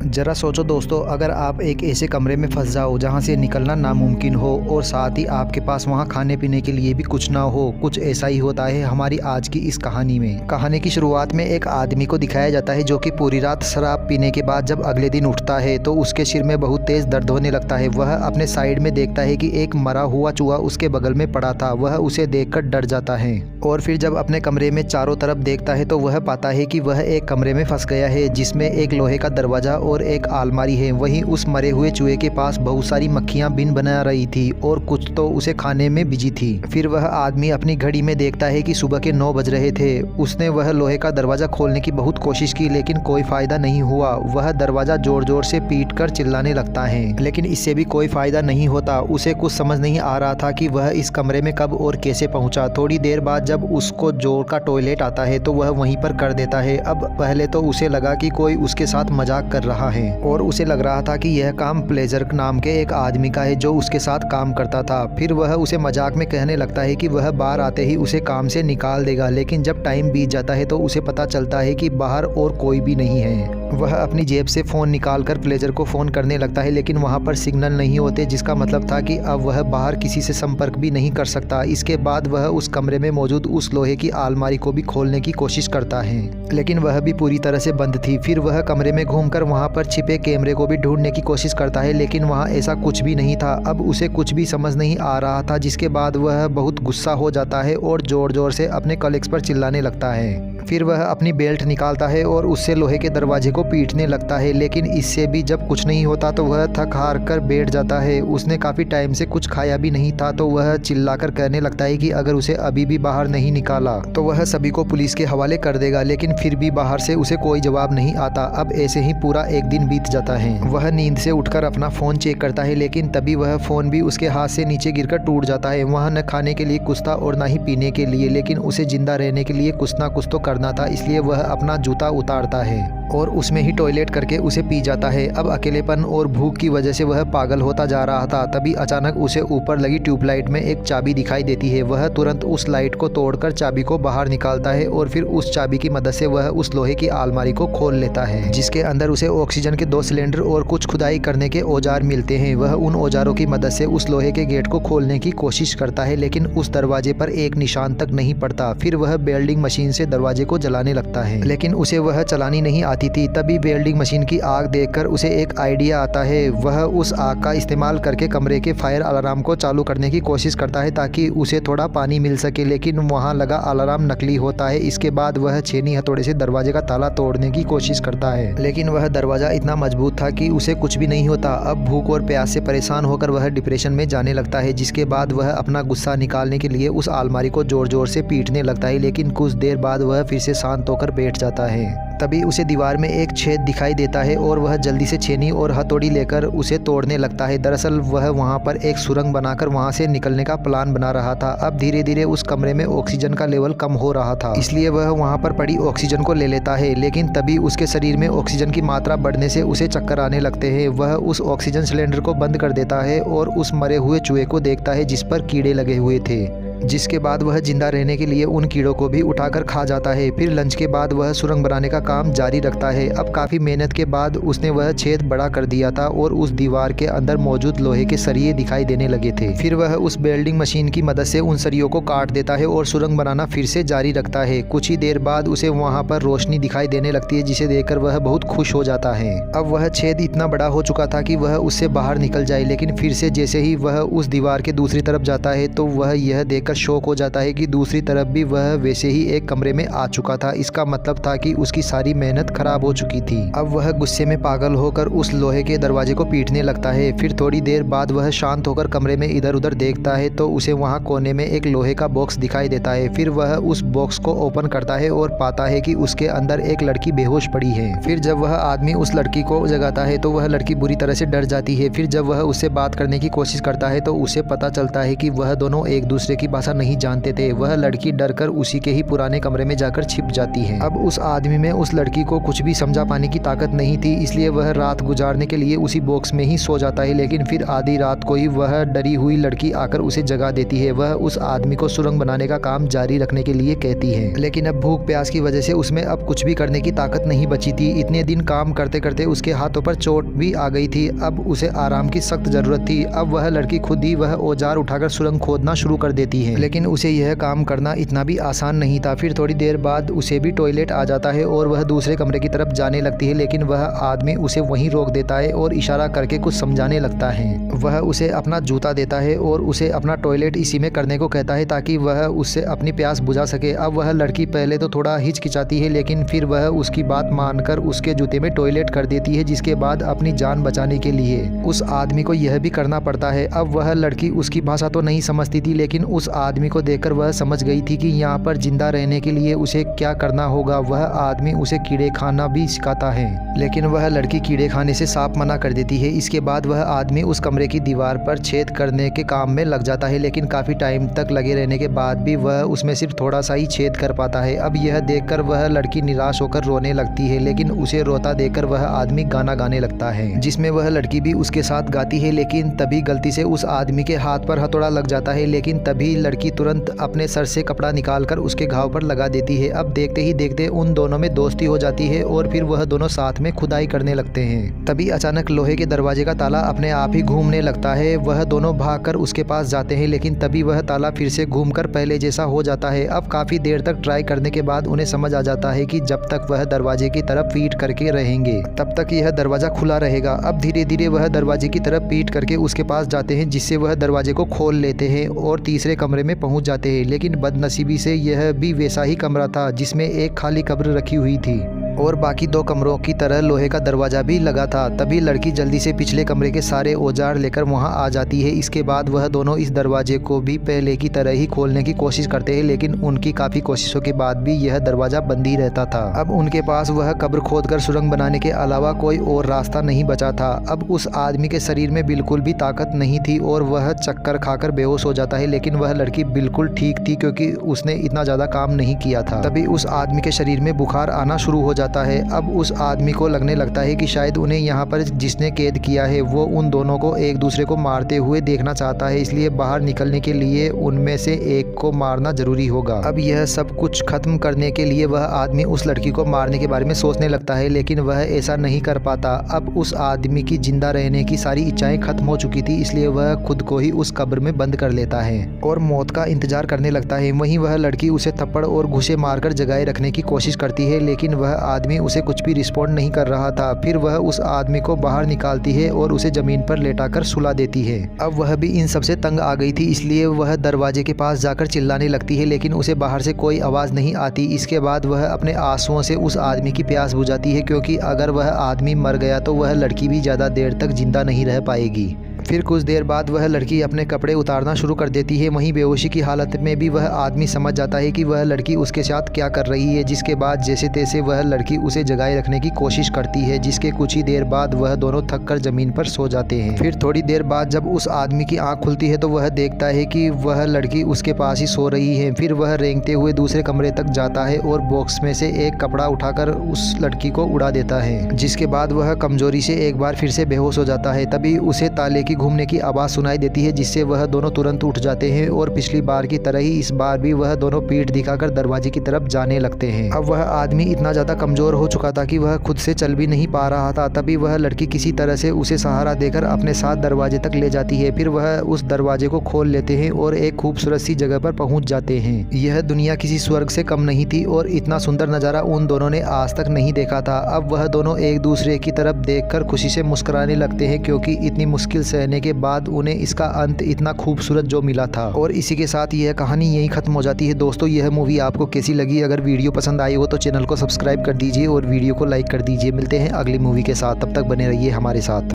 ज़रा सोचो दोस्तों, अगर आप एक ऐसे कमरे में फंस जाओ जहां से निकलना नामुमकिन हो और साथ ही आपके पास वहां खाने पीने के लिए भी कुछ ना हो। कुछ ऐसा ही होता है हमारी आज की इस कहानी में। कहानी की शुरुआत में एक आदमी को दिखाया जाता है जो कि पूरी रात शराब पीने के बाद जब अगले दिन उठता है तो उसके सिर में बहुत तेज दर्द होने लगता है। वह अपने साइड में देखता है कि एक मरा हुआ चूहा उसके बगल में पड़ा था। वह उसे देखकर डर जाता है और फिर जब अपने कमरे में चारों तरफ देखता है तो वह पाता है कि वह एक कमरे में फंस गया है जिसमें एक लोहे का दरवाजा और एक आलमारी है। वहीं उस मरे हुए चूहे के पास बहुत सारी मक्खियां बिन बना रही थी और कुछ तो उसे खाने में बिजी थी। फिर वह आदमी अपनी घड़ी में देखता है कि सुबह के 9 बज रहे थे। उसने वह लोहे का दरवाजा खोलने की बहुत कोशिश की लेकिन कोई फायदा नहीं हुआ। वह दरवाजा जोर जोर से पीट कर चिल्लाने लगता है लेकिन इससे भी कोई फायदा नहीं होता। उसे कुछ समझ नहीं आ रहा था कि वह इस कमरे में कब और कैसे पहुंचा। थोड़ी देर बाद जब उसको जोर का टॉयलेट आता है तो वह वहीं पर कर देता है। अब पहले तो उसे लगा कि कोई उसके साथ मजाक कर रहा है और उसे लग रहा था कि यह काम प्लेजर नाम के एक आदमी का है जो उसके साथ काम करता था। फिर वह उसे मजाक में कहने लगता है कि वह बाहर आते ही उसे काम से निकाल देगा, लेकिन जब टाइम बीत जाता है तो उसे पता चलता है कि बाहर और कोई भी नहीं है। वह अपनी जेब से फ़ोन निकालकर प्लेजर को फ़ोन करने लगता है लेकिन वहाँ पर सिग्नल नहीं होते, जिसका मतलब था कि अब वह बाहर किसी से संपर्क भी नहीं कर सकता। इसके बाद वह उस कमरे में मौजूद उस लोहे की अलमारी को भी खोलने की कोशिश करता है लेकिन वह भी पूरी तरह से बंद थी। फिर वह कमरे में घूमकर वहाँ पर छिपे कैमरे को भी ढूंढने की कोशिश करता है लेकिन वहाँ ऐसा कुछ भी नहीं था। अब उसे कुछ भी समझ नहीं आ रहा था, जिसके बाद वह बहुत गुस्सा हो जाता है और ज़ोर ज़ोर से अपने कलीग्स पर चिल्लाने लगता है। फिर वह अपनी बेल्ट निकालता है और उससे लोहे के दरवाजे को पीटने लगता है लेकिन इससे भी जब कुछ नहीं होता तो वह थक हार कर बैठ जाता है। उसने काफ़ी टाइम से कुछ खाया भी नहीं था तो वह चिल्लाकर कहने लगता है कि अगर उसे अभी भी बाहर नहीं निकाला तो वह सभी को पुलिस के हवाले कर देगा, लेकिन फिर भी बाहर से उसे कोई जवाब नहीं आता। अब ऐसे ही पूरा एक दिन बीत जाता है। वह नींद से उठकर अपना फ़ोन चेक करता है लेकिन तभी वह फ़ोन भी उसके हाथ से नीचे गिरकर टूट जाता है। वह न खाने के लिए कुछ था और न ही पीने के लिए, लेकिन उसे जिंदा रहने के लिए कुछ ना कुछ तो करना था। इसलिए वह अपना जूता उतारता है और उसमें ही टॉयलेट करके उसे पी जाता है। अब अकेलेपन और भूख की वजह से वह पागल होता जा रहा था। तभी अचानक उसे ऊपर लगी ट्यूबलाइट में एक चाबी दिखाई देती है। वह तुरंत उस लाइट को तोड़कर चाबी को बाहर निकालता है और फिर उस चाबी की मदद से वह उस लोहे की अलमारी को खोल लेता है जिसके अंदर उसे ऑक्सीजन के 2 सिलेंडर और कुछ खुदाई करने के औजार मिलते हैं। वह उन औजारों की मदद से उस लोहे के गेट को खोलने की कोशिश करता है लेकिन उस दरवाजे पर एक निशान तक नहीं पड़ता। फिर वह वेल्डिंग मशीन से दरवाजे को जलाने लगता है लेकिन उसे वह चलानी नहीं आती थी। तभी वेल्डिंग मशीन की आग देखकर उसे एक आइडिया आता है। वह उस आग का इस्तेमाल करके कमरे के फायर अलार्म को चालू करने की कोशिश करता है ताकि उसे थोड़ा पानी मिल सके, लेकिन वहां लगा अलार्म नकली होता है। इसके बाद वह छेनी हथौड़े से दरवाजे का ताला तोड़ने की कोशिश करता है लेकिन वह दरवाजा इतना मजबूत था कि उसे कुछ भी नहीं होता। अब भूख और प्यास से परेशान होकर वह डिप्रेशन में जाने लगता है, जिसके बाद वह अपना गुस्सा निकालने के लिए उस अलमारी को जोर जोर से पीटने लगता है लेकिन कुछ देर बाद वह फिर से शांत होकर बैठ जाता है। तभी उसे दीवार में एक छेद दिखाई देता है और वह जल्दी से छेनी और हथौड़ी लेकर उसे तोड़ने लगता है। दरअसल वह वहां पर एक सुरंग बनाकर वहां से निकलने का प्लान बना रहा था। अब धीरे धीरे उस कमरे में ऑक्सीजन का लेवल कम हो रहा था, इसलिए वह वहां पर पड़ी ऑक्सीजन को ले लेता है लेकिन तभी उसके शरीर में ऑक्सीजन की मात्रा बढ़ने से उसे चक्कर आने लगते हैं। वह उस ऑक्सीजन सिलेंडर को बंद कर देता है और उस मरे हुए चूहे को देखता है जिस पर कीड़े लगे हुए थे, जिसके बाद वह जिंदा रहने के लिए उन कीड़ों को भी उठाकर खा जाता है। फिर लंच के बाद वह सुरंग बनाने का काम जारी रखता है। अब काफ़ी मेहनत के बाद उसने वह छेद बड़ा कर दिया था और उस दीवार के अंदर मौजूद लोहे के सरिये दिखाई देने लगे थे। फिर वह उस वेल्डिंग मशीन की मदद से उन सरियों को काट देता है और सुरंग बनाना फिर से जारी रखता है। कुछ ही देर बाद उसे वहाँ पर रोशनी दिखाई देने लगती है जिसे देखकर वह बहुत खुश हो जाता है। अब वह छेद इतना बड़ा हो चुका था कि वह उससे बाहर निकल जाए, लेकिन फिर से जैसे ही वह उस दीवार के दूसरी तरफ जाता है तो वह यह देखकर शॉक हो जाता है कि दूसरी तरफ भी वह वैसे ही एक कमरे में आ चुका था। इसका मतलब था कि उसकी सारी मेहनत खराब हो चुकी थी। अब वह गुस्से में पागल होकर उस लोहे के दरवाजे को पीटने लगता है। फिर थोड़ी देर बाद वह शांत होकर कमरे में इधर उधर देखता है तो उसे वहां कोने में एक लोहे का बॉक्स दिखाई देता है। फिर वह उस बॉक्स को ओपन करता है और पाता है कि उसके अंदर एक लड़की बेहोश पड़ी है। फिर जब वह आदमी उस लड़की को जगाता है तो वह लड़की बुरी तरह से डर जाती है। फिर जब वह उससे बात करने की कोशिश करता है तो उसे पता चलता है कि वह दोनों एक दूसरे की भाषा नहीं जानते थे। वह लड़की डरकर उसी के ही पुराने कमरे में जाकर छिप जाती है। अब उस आदमी में उस लड़की को कुछ भी समझा पाने की ताकत नहीं थी, इसलिए वह रात गुजारने के लिए उसी बॉक्स में ही सो जाता है। लेकिन फिर आधी रात को ही वह डरी हुई लड़की आकर उसे जगा देती है। वह उस आदमी को सुरंग बनाने का काम जारी रखने के लिए कहती है, लेकिन अब भूख प्यास की वजह से उसमें अब कुछ भी करने की ताकत नहीं बची थी। इतने दिन काम करते करते उसके हाथों पर चोट भी आ गई थी। अब उसे आराम की सख्त जरूरत थी। अब वह लड़की खुद ही वह औजार उठाकर सुरंग खोदना शुरू कर देती है, लेकिन उसे यह काम करना इतना भी आसान नहीं था। फिर थोड़ी देर बाद उसे भी टॉयलेट आ जाता है और वह दूसरे कमरे की तरफ जाने लगती है, लेकिन वह आदमी उसे वहीं रोक देता है और इशारा करके कुछ समझाने लगता है। वह उसे अपना जूता देता है और उसे अपना टॉयलेट इसी में करने को कहता है ताकि वह उससे अपनी प्यास बुझा सके। अब वह लड़की पहले तो थोड़ा हिचकिचाती है, लेकिन फिर वह उसकी बात मानकर उसके जूते में टॉयलेट कर देती है, जिसके बाद अपनी जान बचाने के लिए उस आदमी को यह भी करना पड़ता है। अब वह लड़की उसकी भाषा तो नहीं समझती थी, लेकिन उस आदमी को देखकर वह समझ गई थी कि यहाँ पर जिंदा रहने के लिए उसे क्या करना होगा। वह आदमी उसे कीड़े खाना भी सिखाता है, लेकिन वह लड़की कीड़े खाने से साफ मना कर देती है। इसके बाद वह आदमी उस कमरे की दीवार पर छेद करने के काम में लग जाता है, लेकिन काफ़ी टाइम तक लगे रहने के बाद भी वह उसमें सिर्फ थोड़ा सा ही छेद कर पाता है। अब यह देखकर वह लड़की निराश होकर रोने लगती है, लेकिन उसे रोता देखकर वह आदमी गाना गाने लगता है, जिसमें वह लड़की भी उसके साथ गाती है। लेकिन तभी गलती से उस आदमी के हाथ पर हथौड़ा लग जाता है, लेकिन तभी लड़की तुरंत अपने सर से कपड़ा निकालकर उसके घाव पर लगा देती है। अब देखते ही देखते उन दोनों में दोस्ती हो जाती है और फिर वह दोनों साथ में खुदाई करने लगते हैं। तभी अचानक लोहे के दरवाजे का ताला अपने आप ही घूमने लगता है। वह दोनों भागकर उसके पास जाते हैं, लेकिन तभी वह ताला फिर से घूमकर पहले जैसा हो जाता है। अब काफ़ी देर तक ट्राई करने के बाद उन्हें समझ आ जाता है कि जब तक वह दरवाजे की तरफ पीठ करके रहेंगे तब तक यह दरवाज़ा खुला रहेगा। अब धीरे धीरे वह दरवाजे की तरफ पीठ करके उसके पास जाते हैं, जिससे वह दरवाजे को खोल लेते हैं और तीसरे कमरे में पहुंच जाते हैं। लेकिन बदनसीबी से यह भी वैसा ही कमरा था जिसमें एक खाली कब्र रखी हुई थी और बाकी दो कमरों की तरह लोहे का दरवाज़ा भी लगा था। तभी लड़की जल्दी से पिछले कमरे के सारे औजार लेकर वहां आ जाती है। इसके बाद वह दोनों इस दरवाजे को भी पहले की तरह ही खोलने की कोशिश करते हैं, लेकिन उनकी काफ़ी कोशिशों के बाद भी यह दरवाज़ा बंद ही रहता था। अब उनके पास वह कब्र खोदकर सुरंग बनाने के अलावा कोई और रास्ता नहीं बचा था। अब उस आदमी के शरीर में बिल्कुल भी ताकत नहीं थी और वह चक्कर खाकर बेहोश हो जाता है, लेकिन वह लड़की बिल्कुल ठीक थी क्योंकि उसने इतना ज़्यादा काम नहीं किया था। तभी उस आदमी के शरीर में बुखार आना शुरू हो जाता है। अब उस आदमी को लगने लगता है कि शायद उन्हें यहाँ पर जिसने कैद किया है वो उन दोनों को एक दूसरे को मारते हुए देखना चाहता है, इसलिए बाहर निकलने के लिए उनमें से एक को मारना जरूरी होगा। अब यह सब कुछ खत्म करने के लिए वह आदमी उस लड़की को मारने के बारे में सोचने लगता है, लेकिन वह ऐसा नहीं कर पाता। अब उस आदमी की जिंदा रहने की सारी इच्छाएं खत्म हो चुकी थी, इसलिए वह खुद को ही उस कब्र में बंद कर लेता है और मौत का इंतजार करने लगता है। वहीं वह लड़की उसे थप्पड़ और घुसे मारकर जगाए रखने की कोशिश करती है, लेकिन वह आदमी उसे कुछ भी रिस्पॉन्ड नहीं कर रहा था। फिर वह उस आदमी को बाहर निकालती है और उसे जमीन पर लेटाकर सुला देती है। अब वह भी इन सबसे तंग आ गई थी, इसलिए वह दरवाजे के पास जाकर चिल्लाने लगती है, लेकिन उसे बाहर से कोई आवाज़ नहीं आती। इसके बाद वह अपने आंसुओं से उस आदमी की प्यास बुझाती है, क्योंकि अगर वह आदमी मर गया तो वह लड़की भी ज़्यादा देर तक जिंदा नहीं रह पाएगी। फिर कुछ देर बाद वह लड़की अपने कपड़े उतारना शुरू कर देती है। वहीं बेहोशी की हालत में भी वह आदमी समझ जाता है कि वह लड़की उसके साथ क्या कर रही है, जिसके बाद जैसे तैसे वह लड़की उसे जगाए रखने की कोशिश करती है, जिसके कुछ ही देर बाद वह दोनों थक कर ज़मीन पर सो जाते हैं। फिर थोड़ी देर बाद जब उस आदमी की आँख खुलती है तो वह देखता है कि वह लड़की उसके पास ही सो रही है। फिर वह रेंगते हुए दूसरे कमरे तक जाता है और बॉक्स में से एक कपड़ा उठाकर उस लड़की को उड़ा देता है, जिसके बाद वह कमजोरी से एक बार फिर से बेहोश हो जाता है। तभी उसे ताले की घूमने की आवाज़ सुनाई देती है, जिससे वह दोनों तुरंत उठ जाते हैं और पिछली बार की तरह ही इस बार भी वह दोनों पीठ दिखाकर दरवाजे की तरफ जाने लगते हैं। अब वह आदमी इतना ज़्यादा कमज़ोर हो चुका था कि वह खुद से चल भी नहीं पा रहा था। तभी वह लड़की किसी तरह से उसे सहारा देकर अपने साथ दरवाजे तक ले जाती है। फिर वह उस दरवाजे को खोल लेते हैं और एक खूबसूरत सी जगह पर पहुंच जाते हैं। यह दुनिया किसी स्वर्ग से कम नहीं थी और इतना सुंदर नज़ारा उन दोनों ने आज तक नहीं देखा था। अब वह दोनों एक दूसरे की तरफ देखकर खुशी से मुस्कुराने लगते हैं, क्योंकि इतनी मुश्किल सहने के बाद उन्हें इसका अंत इतना खूबसूरत जो मिला था। और इसी के साथ यह कहानी यहीं खत्म हो जाती है। दोस्तों, यह मूवी आपको कैसी लगी? अगर वीडियो पसंद आई हो तो चैनल को सब्सक्राइब कर दीजिए और वीडियो को लाइक कर दीजिए। मिलते हैं अगली मूवी के साथ, तब तक बने रहिए हमारे साथ।